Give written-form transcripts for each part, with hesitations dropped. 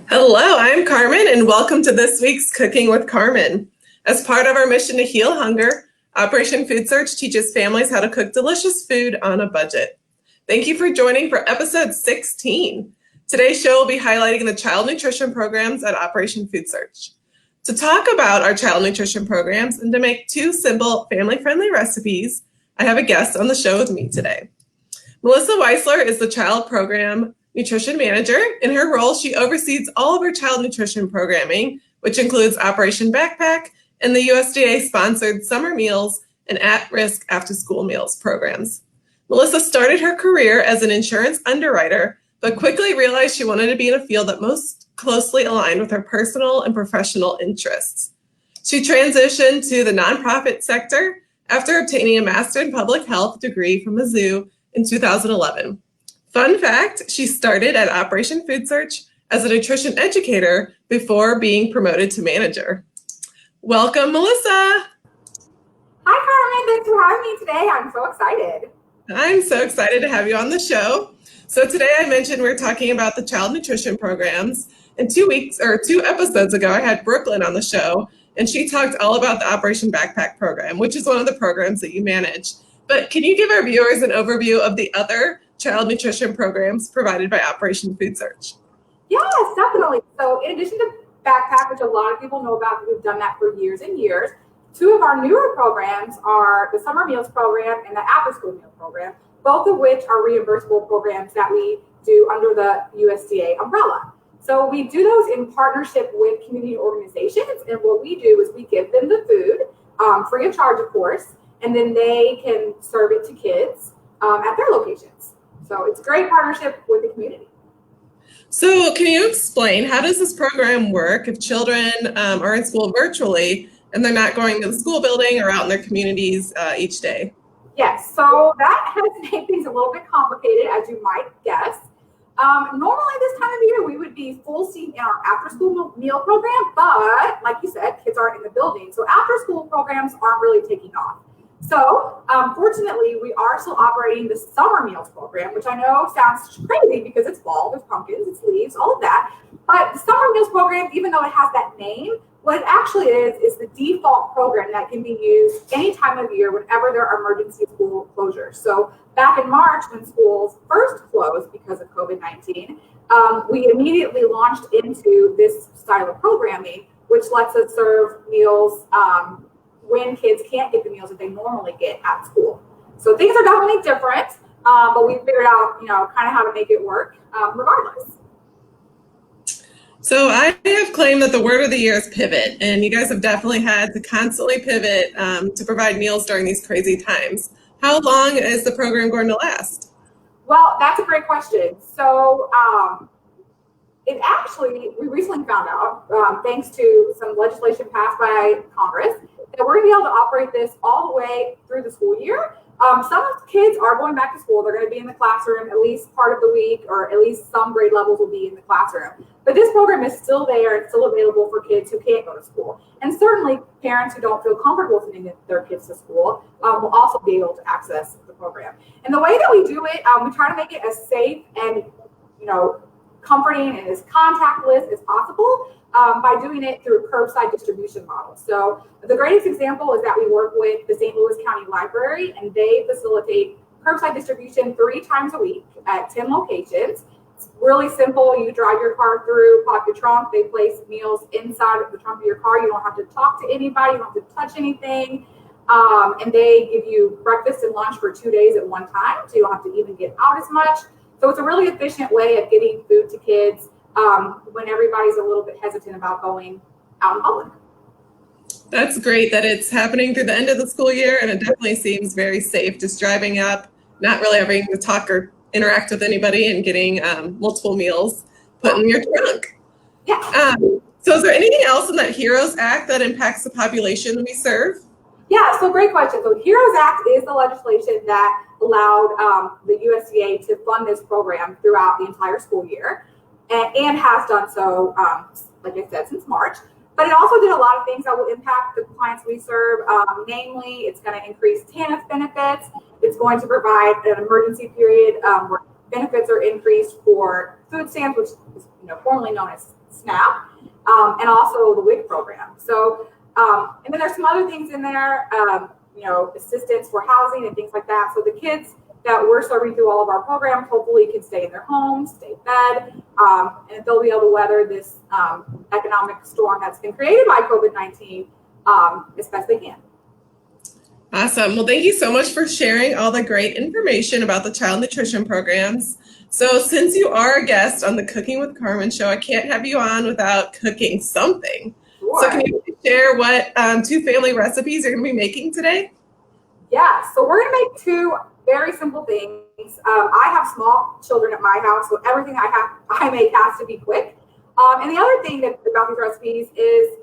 Hello, I'm Carmen, and welcome to this week's Cooking with Carmen. As part of our mission to heal hunger, Operation Food Search teaches families how to cook delicious food on a budget. Thank you for joining for episode 16. Today's show will be highlighting the child nutrition programs at Operation Food Search. To talk about our child nutrition programs and to make two simple family-friendly recipes, I have a guest on the show with me today. Melissa Weissler is the Child Program Nutrition Manager. In her role, she oversees all of our child nutrition programming, which includes Operation Backpack and the USDA-sponsored summer meals and at-risk after-school meals programs. Melissa started her career as an insurance underwriter, but quickly realized she wanted to be in a field that most closely aligned with her personal and professional interests. She transitioned to the nonprofit sector after obtaining a Master in Public Health degree from Mizzou in 2011. Fun fact, she started at Operation Food Search as a nutrition educator before being promoted to manager. Welcome, Melissa. Hi, Carmen. Thanks for having me today. I'm so excited. I'm so excited to have you on the show. So today I mentioned we're talking about the child nutrition programs. And 2 episodes ago, I had Brooklyn on the show, and she talked all about the Operation Backpack program, which is one of the programs that you manage. But can you give our viewers an overview of the other child nutrition programs provided by Operation Food Search? Yes, definitely. So in addition to Backpack, which a lot of people know about, we've done that for years and years, 2 of our newer programs are the Summer Meals Program and the After School Meal Program, both of which are reimbursable programs that we do under the USDA umbrella. So we do those in partnership with community organizations, and what we do is we give them the food, free of charge, of course, and then they can serve it to kids at their locations. So it's a great partnership with the community. So can you explain, how does this program work if children are in school virtually and they're not going to the school building or out in their communities each day? Yes, so that has made things a little bit complicated, as you might guess. Normally this time of year, we would be full steam in our after-school meal program, but like you said, kids aren't in the building. So after-school programs aren't really taking off. So fortunately, we are still operating the Summer Meals Program, which I know sounds crazy because it's fall, there's pumpkins, it's leaves, all of that. But the Summer Meals Program, even though it has that name, what it actually is the default program that can be used any time of year whenever there are emergency school closures. So back in March, when schools first closed because of COVID-19, we immediately launched into this style of programming, which lets us serve meals when kids can't get the meals that they normally get at school. So things are definitely different, but we figured out, kind of how to make it work regardless. So I have claimed that the word of the year is pivot, and you guys have definitely had to constantly pivot to provide meals during these crazy times. How long is the program going to last? Well, that's a great question. So we recently found out, thanks to some legislation passed by Congress, that we're going to be able to operate this all the way through the school year. Some of the kids are going back to school. They're going to be in the classroom at least part of the week, or at least some grade levels will be in the classroom. But this program is still there. It's still available for kids who can't go to school. And certainly parents who don't feel comfortable sending their kids to school will also be able to access the program. And the way that we do it, we try to make it as safe and, comforting and as contactless as possible by doing it through a curbside distribution model. So the greatest example is that we work with the St. Louis County Library, and they facilitate curbside distribution 3 times a week at 10 locations. It's really simple. You drive your car through, pop your trunk, they place meals inside of the trunk of your car. You don't have to talk to anybody, you don't have to touch anything. And they give you breakfast and lunch for 2 days at one time, so you don't have to even get out as much. So it's a really efficient way of getting food to kids when everybody's a little bit hesitant about going out in public. That's great that it's happening through the end of the school year, and it definitely seems very safe, just driving up, not really having to talk or interact with anybody, and getting multiple meals put in your trunk. Yeah. So is there anything else in that HEROES Act that impacts the population we serve? Yeah, so great question. So HEROES Act is the legislation that allowed the USDA to fund this program throughout the entire school year, and has done so, like I said, since March. But it also did a lot of things that will impact the clients we serve. Namely, it's going to increase TANF benefits. It's going to provide an emergency period where benefits are increased for food stamps, which is formerly known as SNAP, and also the WIC program. So, and then there's some other things in there, assistance for housing and things like that. So the kids that we're serving through all of our programs hopefully can stay in their homes, stay fed, and they'll be able to weather this economic storm that's been created by COVID-19 as best they can. Awesome. Well, thank you so much for sharing all the great information about the child nutrition programs. So since you are a guest on the Cooking with Carmen show, I can't have you on without cooking something. Sure. So can you share what 2 family recipes you're going to be making today? Yeah, so we're going to make 2 very simple things. I have small children at my house, so everything I make has to be quick. And the other thing about these recipes is,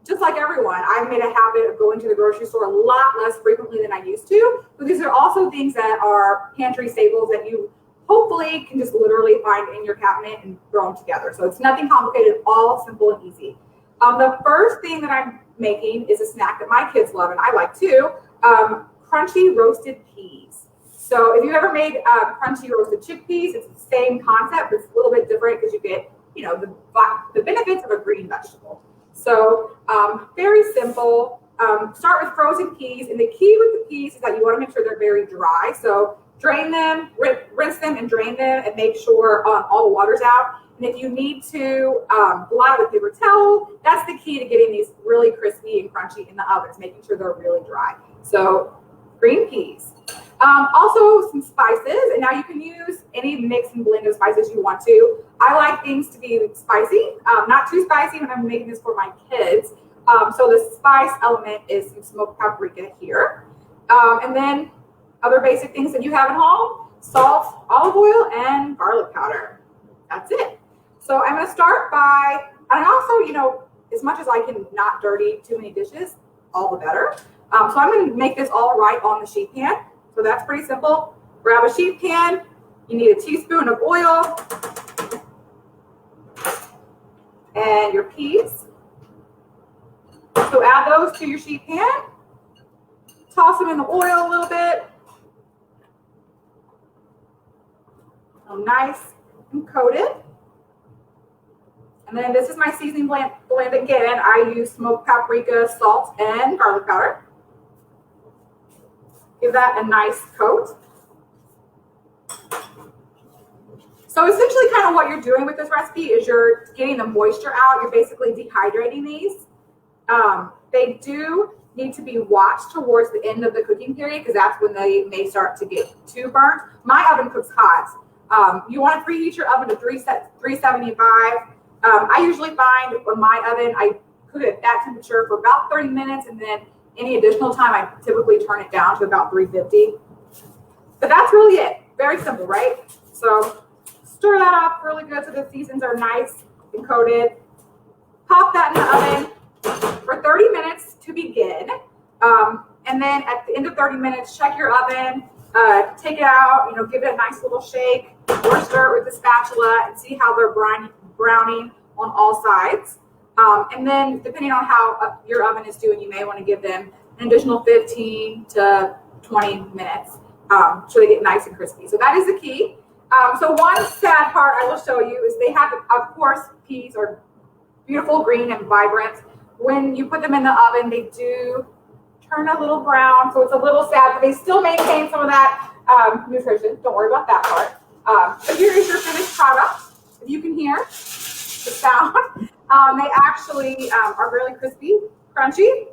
just like everyone, I've made a habit of going to the grocery store a lot less frequently than I used to. But these are also things that are pantry staples that you hopefully can just literally find in your cabinet and throw them together. So it's nothing complicated, all simple and easy. The first thing that I'm making is a snack that my kids love, and I like too, crunchy roasted peas. So if you ever made crunchy roasted chickpeas, it's the same concept, but it's a little bit different because you get, the benefits of a green vegetable. So very simple. Start with frozen peas, and the key with the peas is that you want to make sure they're very dry. So drain them, rinse them and drain them, and make sure all the water's out. And if you need to blot with a paper towel, that's the key to getting these really crispy and crunchy in the ovens, making sure they're really dry. So green peas. Also some spices, and now you can use any mix and blend of spices you want to. I like things to be spicy, not too spicy when I'm making this for my kids. So the spice element is some smoked paprika here. And then other basic things that you have at home, salt, olive oil, and garlic powder. That's it. So I'm going to start by, and also, as much as I can not dirty too many dishes, all the better. So I'm going to make this all right on the sheet pan. So that's pretty simple. Grab a sheet pan. You need a teaspoon of oil and your peas. So add those to your sheet pan. Toss them in the oil a little bit. Nice and coated. And then this is my seasoning blend again. I use smoked paprika, salt, and garlic powder. Give that a nice coat. So essentially kind of what you're doing with this recipe is you're getting the moisture out. You're basically dehydrating these. They do need to be watched towards the end of the cooking period because that's when they may start to get too burnt. My oven cooks hot. You want to preheat your oven to 375. I usually find on my oven, I cook it at that temperature for about 30 minutes, and then any additional time, I typically turn it down to about 350. But that's really it. Very simple, right? So stir that up really good so the seasons are nice and coated. Pop that in the oven for 30 minutes to begin. And then at the end of 30 minutes, check your oven, take it out, give it a nice little shake, or stir it with a spatula and see how they're browning on all sides. And then depending on how your oven is doing, you may want to give them an additional 15 to 20 minutes so they get nice and crispy. So that is the key. So one sad part I will show you is they have, of course, peas are beautiful, green, and vibrant. When you put them in the oven, they do turn a little brown. So it's a little sad, but they still maintain some of that nutrition. Don't worry about that part. But here is your finished product. If you can hear the sound. They actually are really crispy, crunchy,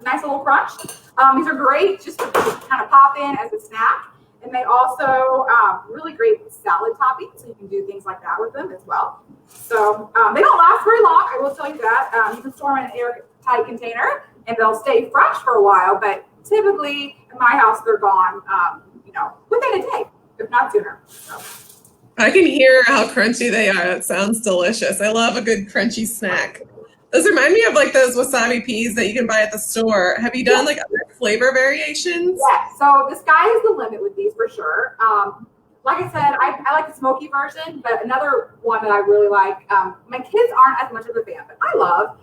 nice little crunch. These are great just to kind of pop in as a snack. And they also really great salad topping, so you can do things like that with them as well. So they don't last very long, I will tell you that. You can store them in an airtight container, and they'll stay fresh for a while. But typically, in my house, they're gone, within a day, if not sooner. So. I can hear how crunchy they are. It sounds delicious. I love a good crunchy snack. Those remind me of like those wasabi peas that you can buy at the store. Have you done like other flavor variations? Yeah, so the sky is the limit with these for sure. Like I said, I like the smoky version, but another one that I really like, my kids aren't as much of a fan, but I love,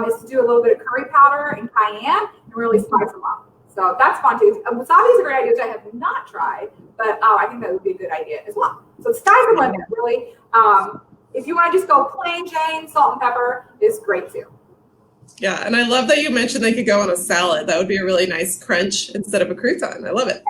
is to do a little bit of curry powder and cayenne and really spice them up. So that's fun too. Wasabi is a great idea, which I have not tried, but I think that would be a good idea as well. So sky's the limit, really. If you want to just go plain Jane, salt and pepper is great too. Yeah, and I love that you mentioned they could go on a salad. That would be a really nice crunch instead of a crouton. I love it.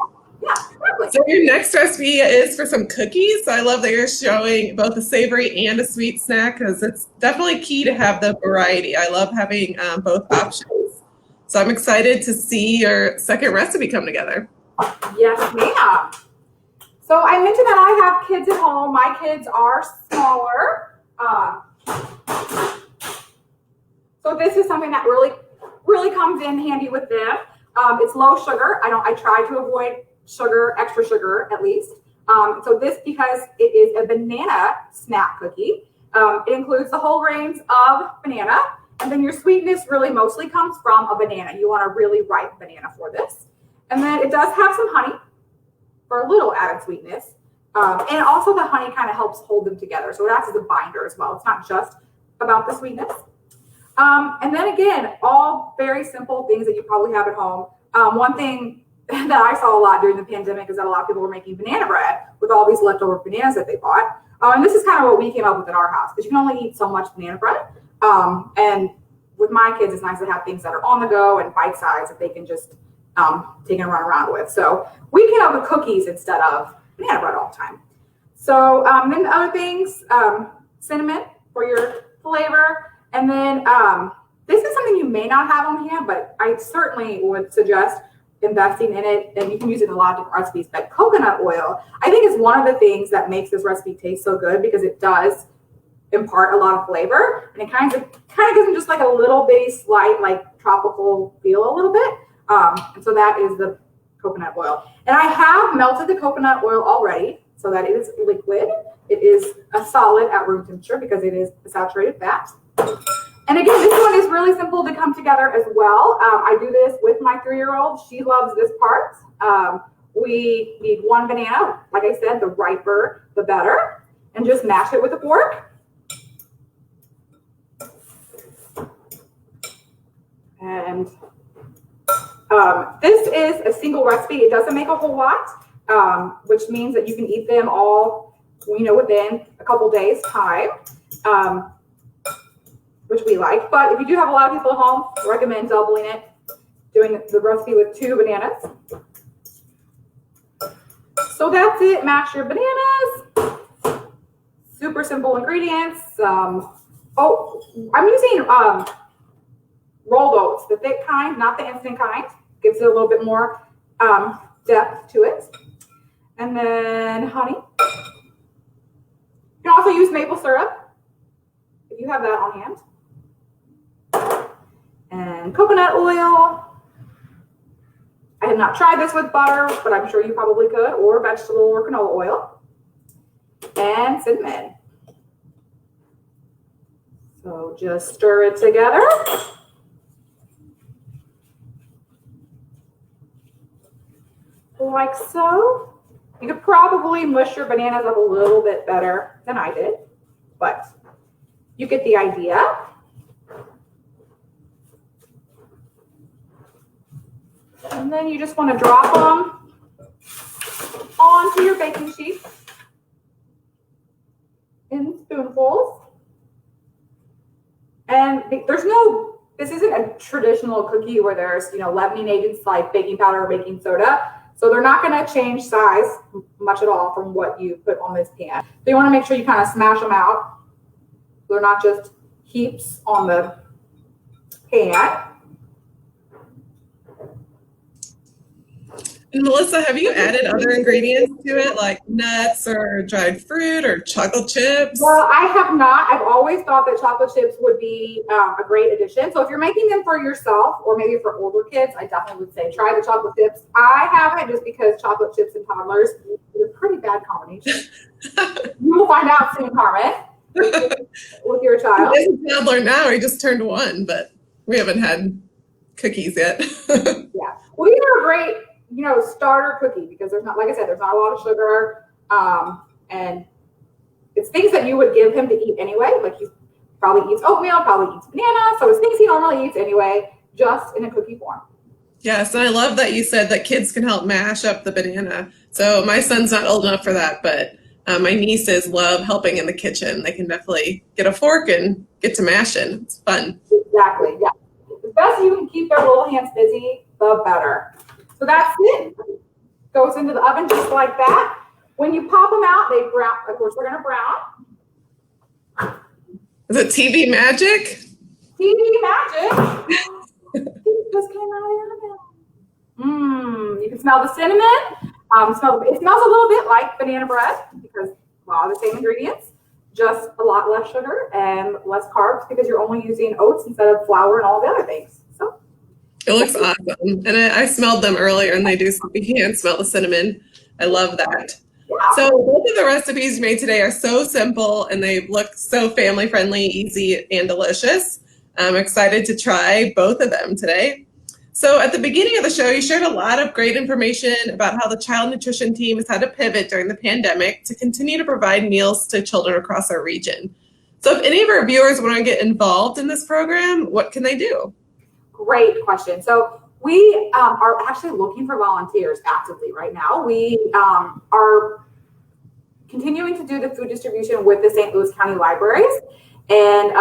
Yeah, exactly. So your next recipe is for some cookies. I love that you're showing both a savory and a sweet snack because it's definitely key to have the variety. I love having both options. So I'm excited to see your second recipe come together. Yes, ma'am. So I mentioned that I have kids at home. My kids are smaller. So this is something that really comes in handy with them. It's low sugar. I try to avoid sugar, extra sugar at least. So this, because it is a banana snap cookie, it includes the whole grains of banana, and then your sweetness really mostly comes from a banana. You want a really ripe banana for this. And then it does have some honey for a little added sweetness. And also the honey kind of helps hold them together. So it acts as a binder as well. It's not just about the sweetness. And then again, all very simple things that you probably have at home. One thing that I saw a lot during the pandemic is that a lot of people were making banana bread with all these leftover bananas that they bought. And this is kind of what we came up with in our house, because you can only eat so much banana bread. And with my kids, it's nice to have things that are on the go and bite size that they can just take and run around with. So we came up with cookies instead of banana bread all the time. So then other things, cinnamon for your flavor. And then this is something you may not have on hand, but I certainly would suggest investing in it. And you can use it in a lot of different recipes. But coconut oil, I think, is one of the things that makes this recipe taste so good, because it does impart a lot of flavor. And it kind of gives them just like a little bitty slight, like tropical feel a little bit. And so that is the coconut oil. And I have melted the coconut oil already so that it is liquid. It is a solid at room temperature because it is a saturated fat. And again, this one is really simple to come together as well. I do this with my 3-year-old. She loves this part. We need 1 banana. Like I said, the riper, the better. And just mash it with a fork. And this is a single recipe. It doesn't make a whole lot, which means that you can eat them all, within a couple days time. Which we like. But if you do have a lot of people at home, I recommend doubling it, doing the recipe with 2 bananas. So that's it. Mash your bananas. Super simple ingredients. I'm using rolled oats, the thick kind, not the instant kind. Gives it a little bit more depth to it. And then honey. You can also use maple syrup if you have that on hand. And coconut oil. I have not tried this with butter, but I'm sure you probably could, or vegetable or canola oil. And cinnamon. So just stir it together. Like so. You could probably mush your bananas up a little bit better than I did, but you get the idea. And then you just want to drop them onto your baking sheet in spoonfuls. And this isn't a traditional cookie where there's, leavening agents like baking powder or baking soda. So they're not going to change size much at all from what you put on this pan. So you want to make sure you kind of smash them out. They're not just heaps on the pan. And Melissa, have you added other ingredients to it, like nuts or dried fruit or chocolate chips? Well, I have not. I've always thought that chocolate chips would be a great addition. So if you're making them for yourself or maybe for older kids, I definitely would say try the chocolate chips. I haven't, just because chocolate chips and toddlers is a pretty bad combination. You will find out soon, Carmen, with your child. He's a toddler now. He just turned 1, but we haven't had cookies yet. Yeah. Well, these are a great starter cookie, because there's not, like I said, there's not a lot of sugar, and it's things that you would give him to eat anyway. Like he probably eats oatmeal, probably eats banana, so it's things he normally eats anyway, just in a cookie form. Yes, and I love that you said that kids can help mash up the banana. So my son's not old enough for that, but My nieces love helping in the kitchen. They can definitely get a fork and get to mashing. It's fun. Exactly, yeah. The best you can keep their little hands busy, the better. So that's it. Goes into the oven just like that. When you pop them out, they brown. Of course, they're gonna brown. Is it TV magic? TV magic. Just came out of the oven. You can smell the cinnamon. It smells a little bit like banana bread because a lot of the same ingredients, just a lot less sugar and less carbs because you're only using oats instead of flour and all the other things. So it looks awesome. And I smelled them earlier and you can smell the cinnamon. I love that. yeah. So both of the recipes you made today are so simple and they look so family friendly, easy, and delicious. I'm excited to try both of them today. So at the beginning of the show, you shared a lot of great information about how the child nutrition team has had to pivot during the pandemic to continue to provide meals to children across our region. So if any of our viewers want to get involved in this program, what can they do? Great question. So we are actually looking for volunteers actively right now. We are continuing to do the food distribution with the St. Louis County Libraries, and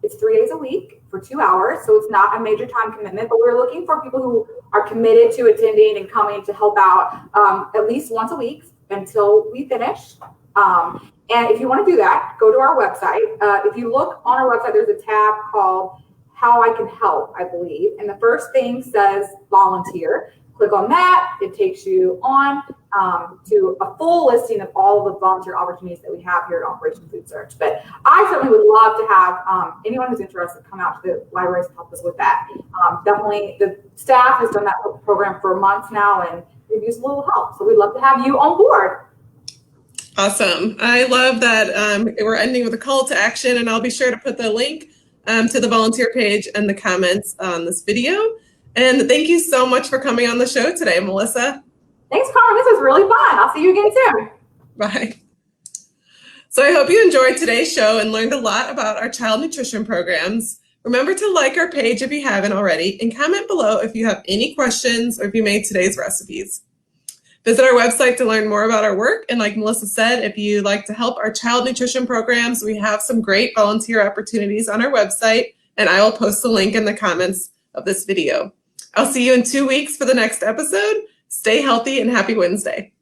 it's 3 days a week for 2 hours, so it's not a major time commitment, but we're looking for people who are committed to attending and coming to help out at least once a week until we finish. And if you want to do that, go to our website. If you look on our website, there's a tab called How I Can Help, I believe, and the first thing says volunteer. Click on that. It takes you on to a full listing of all of the volunteer opportunities that we have here at Operation Food Search. But I certainly would love to have anyone who's interested come out to the libraries to help us with that. Definitely, the staff has done that program for months now, and we've used a little help. So we'd love to have you on board. Awesome. I love that we're ending with a call to action, and I'll be sure to put the link to the volunteer page in the comments on this video. And thank you so much for coming on the show today, Melissa. Thanks, Carmen. This was really fun. I'll see you again soon. Bye. So I hope you enjoyed today's show and learned a lot about our child nutrition programs. Remember to like our page if you haven't already, and comment below if you have any questions or if you made today's recipes. Visit our website to learn more about our work. And like Melissa said, if you'd like to help our child nutrition programs, we have some great volunteer opportunities on our website, and I will post the link in the comments of this video. I'll see you in 2 weeks for the next episode. Stay healthy and happy Wednesday.